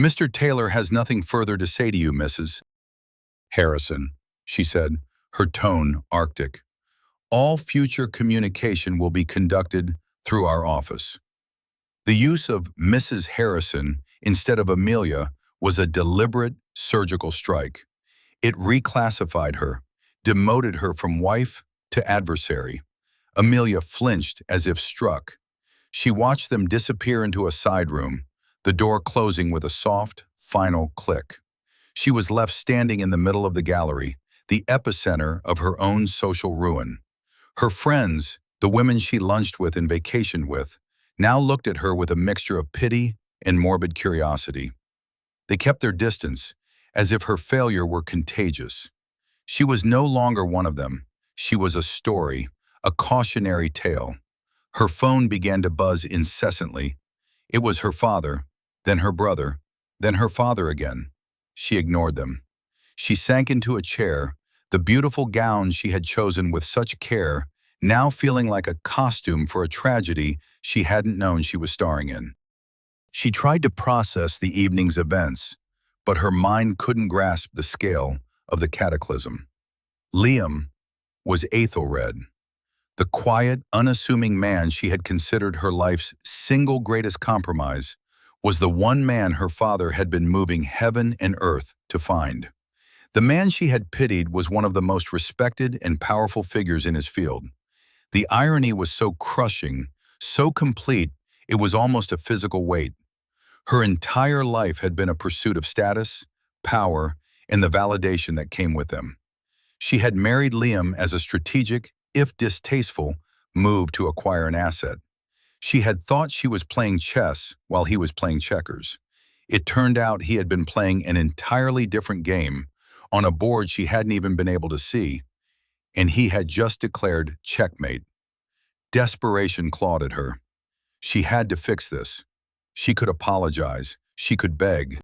"Mr. Taylor has nothing further to say to you, Mrs. Harrison," she said, her tone arctic. "All future communication will be conducted through our office." The use of Mrs. Harrison instead of Amelia was a deliberate surgical strike. It reclassified her, demoted her from wife to adversary. Amelia flinched as if struck. She watched them disappear into a side room, the door closing with a soft, final click. She was left standing in the middle of the gallery, the epicenter of her own social ruin. Her friends, the women she lunched with and vacationed with, now looked at her with a mixture of pity and morbid curiosity. They kept their distance, as if her failure were contagious. She was no longer one of them. She was a story, a cautionary tale. Her phone began to buzz incessantly. It was her father, then her brother, then her father again. She ignored them. She sank into a chair, the beautiful gown she had chosen with such care, now feeling like a costume for a tragedy she hadn't known she was starring in. She tried to process the evening's events, but her mind couldn't grasp the scale of the cataclysm. Liam was Aethelred, the quiet, unassuming man she had considered her life's single greatest compromise, was the one man her father had been moving heaven and earth to find. The man she had pitied was one of the most respected and powerful figures in his field. The irony was so crushing, so complete, it was almost a physical weight. Her entire life had been a pursuit of status, power, and the validation that came with them. She had married Liam as a strategic, if distasteful, move to acquire an asset. She had thought she was playing chess while he was playing checkers. It turned out he had been playing an entirely different game on a board she hadn't even been able to see, and he had just declared checkmate. Desperation clawed at her. She had to fix this. She could apologize. She could beg.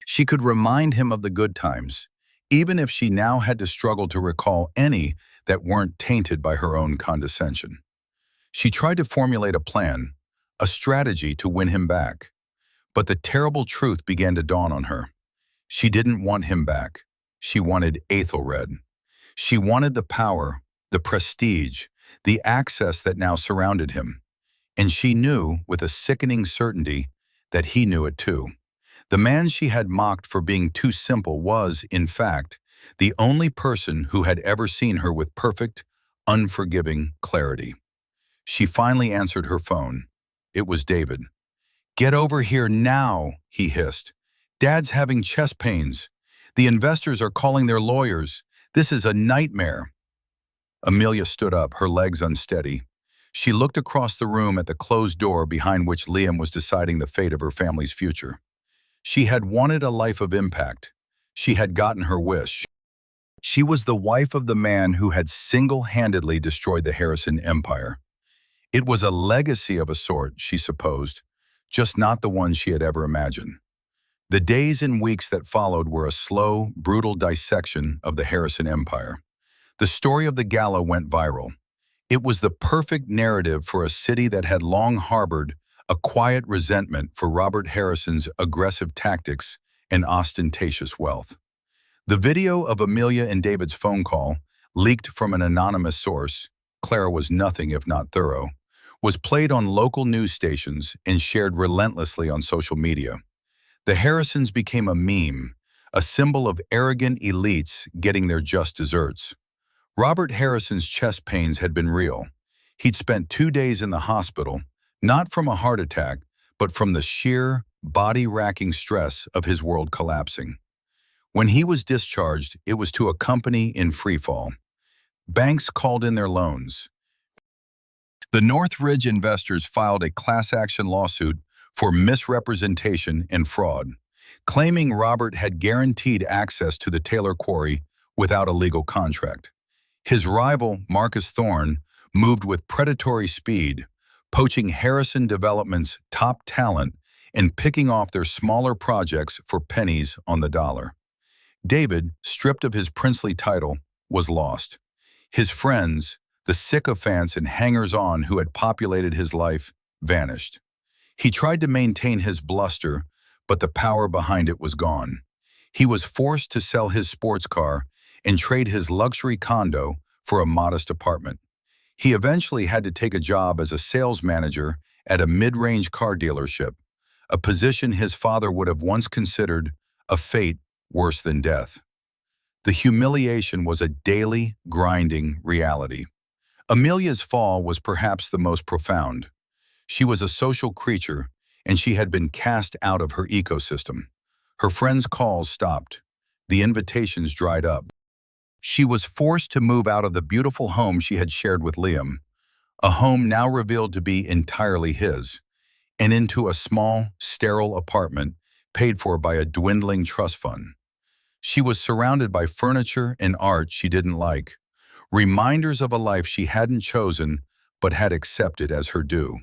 She could remind him of the good times, even if she now had to struggle to recall any that weren't tainted by her own condescension. She tried to formulate a plan, a strategy to win him back. But the terrible truth began to dawn on her. She didn't want him back. She wanted Aethelred. She wanted the power, the prestige, the access that now surrounded him. And she knew, with a sickening certainty, that he knew it too. The man she had mocked for being too simple was, in fact, the only person who had ever seen her with perfect, unforgiving clarity. She finally answered her phone. It was David. "Get over here now," he hissed. "Dad's having chest pains. The investors are calling their lawyers. This is a nightmare." Amelia stood up, her legs unsteady. She looked across the room at the closed door behind which Liam was deciding the fate of her family's future. She had wanted a life of impact. She had gotten her wish. She was the wife of the man who had single-handedly destroyed the Harrison Empire. It was a legacy of a sort, she supposed, just not the one she had ever imagined. The days and weeks that followed were a slow, brutal dissection of the Harrison Empire. The story of the gala went viral. It was the perfect narrative for a city that had long harbored a quiet resentment for Robert Harrison's aggressive tactics and ostentatious wealth. The video of Amelia and David's phone call, leaked from an anonymous source, Clara was nothing if not thorough, was played on local news stations and shared relentlessly on social media. The Harrisons became a meme, a symbol of arrogant elites getting their just desserts. Robert Harrison's chest pains had been real. He'd spent 2 days in the hospital, not from a heart attack, but from the sheer, body-racking stress of his world collapsing. When he was discharged, it was to a company in freefall. Banks called in their loans. The Northridge investors filed a class-action lawsuit for misrepresentation and fraud, claiming Robert had guaranteed access to the Taylor Quarry without a legal contract. His rival, Marcus Thorne, moved with predatory speed, poaching Harrison Development's top talent and picking off their smaller projects for pennies on the dollar. David, stripped of his princely title, was lost. His friends, the sycophants and hangers-on who had populated his life, vanished. He tried to maintain his bluster, but the power behind it was gone. He was forced to sell his sports car and trade his luxury condo for a modest apartment. He eventually had to take a job as a sales manager at a mid-range car dealership, a position his father would have once considered a fate worse than death. The humiliation was a daily, grinding reality. Amelia's fall was perhaps the most profound. She was a social creature, and she had been cast out of her ecosystem. Her friends' calls stopped. The invitations dried up. She was forced to move out of the beautiful home she had shared with Liam, a home now revealed to be entirely his, and into a small, sterile apartment paid for by a dwindling trust fund. She was surrounded by furniture and art she didn't like, reminders of a life she hadn't chosen but had accepted as her due.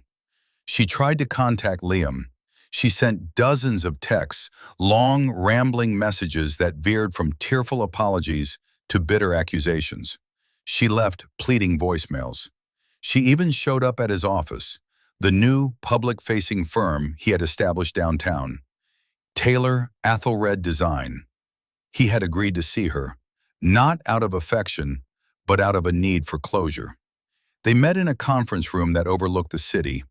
She tried to contact Liam. She sent dozens of texts, long, rambling messages that veered from tearful apologies to bitter accusations. She left pleading voicemails. She even showed up at his office, the new public-facing firm he had established downtown, Taylor Aethelred Design. He had agreed to see her, not out of affection, but out of a need for closure. They met in a conference room that overlooked the city.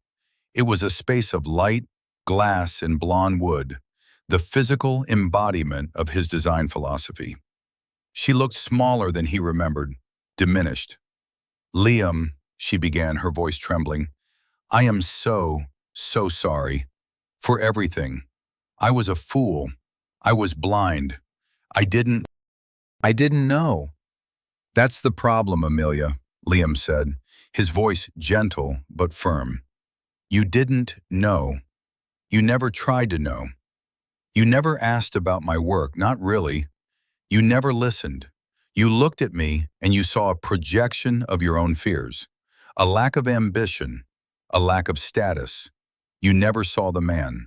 It was a space of light, glass, and blonde wood, the physical embodiment of his design philosophy. She looked smaller than he remembered, diminished. "Liam," she began, her voice trembling, "I am so sorry. For everything. I was a fool. I was blind. I didn't know." "That's the problem, Amelia," Liam said, his voice gentle but firm. "You didn't know. You never tried to know. You never asked about my work, not really. You never listened. You looked at me and you saw a projection of your own fears, a lack of ambition, a lack of status. You never saw the man."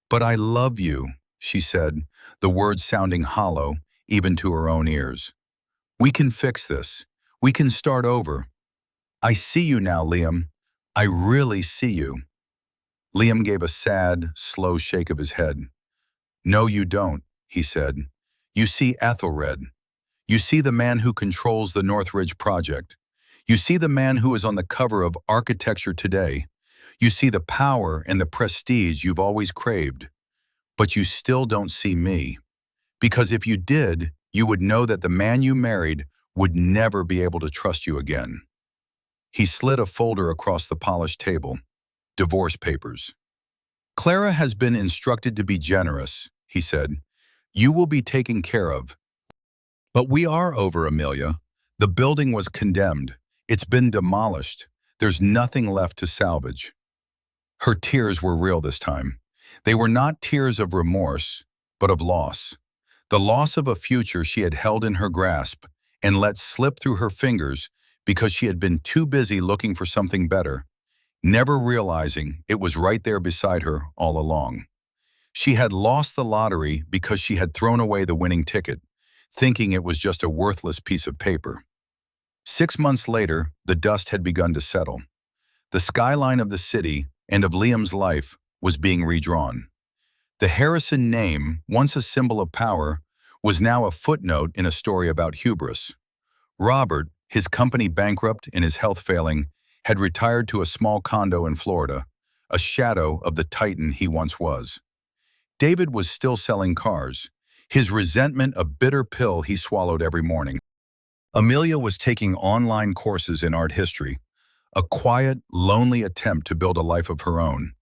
"But I love you," she said, the words sounding hollow, even to her own ears. We can fix this. We can start over. I see you now, Liam. I really see you. Liam gave a sad, slow shake of his head. No, you don't, he said. You see Ethelred. You see the man who controls the Northridge Project. You see the man who is on the cover of Architecture Today. You see the power and the prestige you've always craved. But you still don't see me. Because if you did, you would know that the man you married would never be able to trust you again. He slid a folder across the polished table. Divorce papers. Clara has been instructed to be generous, he said. You will be taken care of. But we are over, Amelia. The building was condemned. It's been demolished. There's nothing left to salvage. Her tears were real this time. They were not tears of remorse, but of loss. The loss of a future she had held in her grasp and let slip through her fingers because she had been too busy looking for something better, never realizing it was right there beside her all along. She had lost the lottery because she had thrown away the winning ticket, thinking it was just a worthless piece of paper. 6 months later, the dust had begun to settle. The skyline of the city and of Liam's life was being redrawn. The Harrison name, once a symbol of power, was now a footnote in a story about hubris. Robert, his company bankrupt and his health failing, had retired to a small condo in Florida, a shadow of the titan he once was. David was still selling cars, his resentment a bitter pill he swallowed every morning. Amelia was taking online courses in art history, a quiet, lonely attempt to build a life of her own,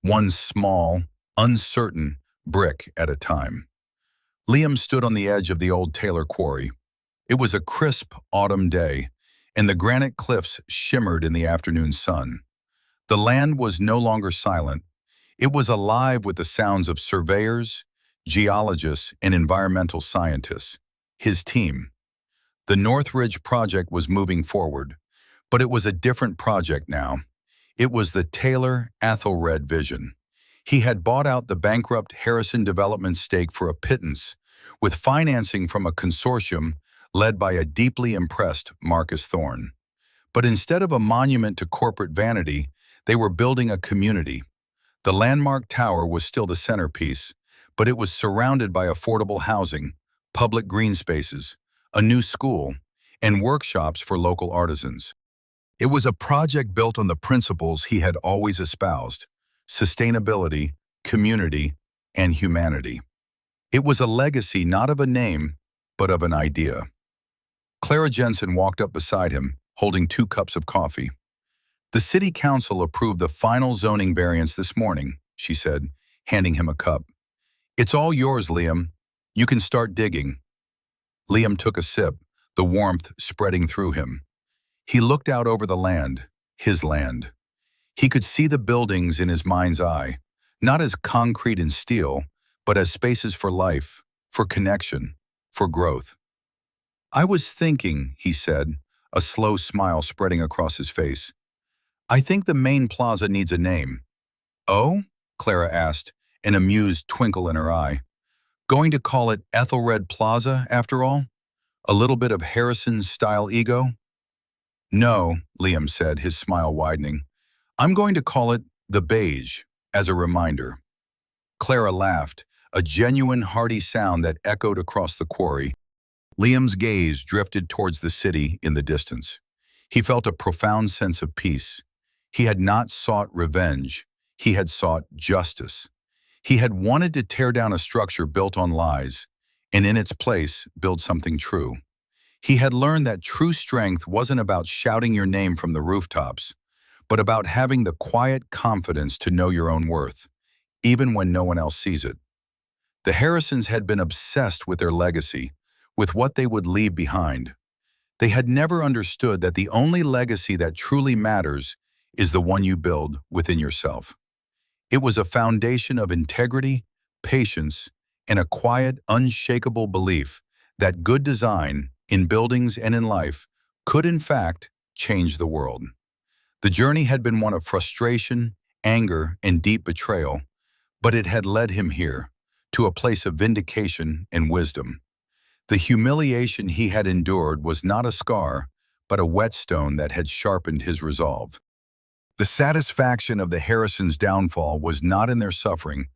one small, uncertain brick at a time. Liam stood on the edge of the old Taylor quarry. It was a crisp autumn day, and the granite cliffs shimmered in the afternoon sun. The land was no longer silent. It was alive with the sounds of surveyors, geologists, and environmental scientists, his team. The Northridge project was moving forward, but it was a different project now. It was the Taylor-Athelred vision. He had bought out the bankrupt Harrison Development stake for a pittance, with financing from a consortium led by a deeply impressed Marcus Thorne. But instead of a monument to corporate vanity, they were building a community. The landmark tower was still the centerpiece, but it was surrounded by affordable housing, public green spaces, a new school, and workshops for local artisans. It was a project built on the principles he had always espoused: sustainability, community, and humanity. It was a legacy not of a name, but of an idea. Clara Jensen walked up beside him, holding 2 cups of coffee. The city council approved the final zoning variance this morning, she said, handing him a cup. It's all yours, Liam. You can start digging. Liam took a sip, the warmth spreading through him. He looked out over the land, his land. He could see the buildings in his mind's eye, not as concrete and steel, but as spaces for life, for connection, for growth. I was thinking, he said, a slow smile spreading across his face. I think the main plaza needs a name. Oh? Clara asked, an amused twinkle in her eye. Going to call it Ethelred Plaza, after all? A little bit of Harrison-style ego? No, Liam said, his smile widening. I'm going to call it the Beige, as a reminder. Clara laughed, a genuine hearty sound that echoed across the quarry. Liam's gaze drifted towards the city in the distance. He felt a profound sense of peace. He had not sought revenge. He had sought justice. He had wanted to tear down a structure built on lies, and in its place build something true. He had learned that true strength wasn't about shouting your name from the rooftops, but about having the quiet confidence to know your own worth, even when no one else sees it. The Harrisons had been obsessed with their legacy, with what they would leave behind. They had never understood that the only legacy that truly matters is the one you build within yourself. It was a foundation of integrity, patience, and a quiet, unshakable belief that good design, in buildings and in life, could in fact change the world. The journey had been one of frustration, anger, and deep betrayal, but it had led him here, to a place of vindication and wisdom. The humiliation he had endured was not a scar, but a whetstone that had sharpened his resolve. The satisfaction of the Harrisons' downfall was not in their suffering,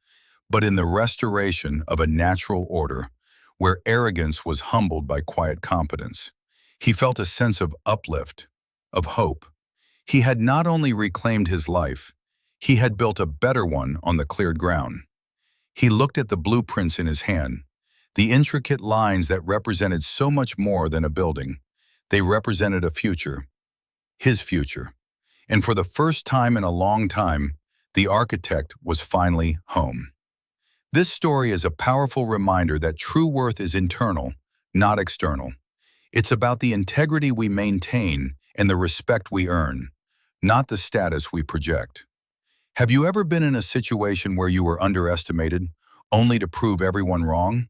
but in the restoration of a natural order, where arrogance was humbled by quiet competence. He felt a sense of uplift, of hope. He had not only reclaimed his life, he had built a better one on the cleared ground. He looked at the blueprints in his hand, the intricate lines that represented so much more than a building. They represented a future, his future. And for the first time in a long time, the architect was finally home. This story is a powerful reminder that true worth is internal, not external. It's about the integrity we maintain and the respect we earn, not the status we project. Have you ever been in a situation where you were underestimated, only to prove everyone wrong?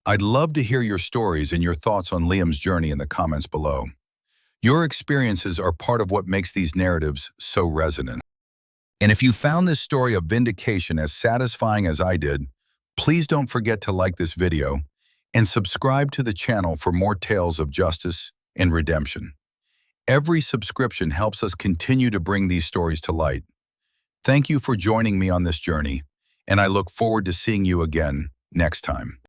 I'd love to hear your stories and your thoughts on Liam's journey in the comments below. Your experiences are part of what makes these narratives so resonant. And if you found this story of vindication as satisfying as I did, please don't forget to like this video and subscribe to the channel for more tales of justice and redemption. Every subscription helps us continue to bring these stories to light. Thank you for joining me on this journey, and I look forward to seeing you again next time.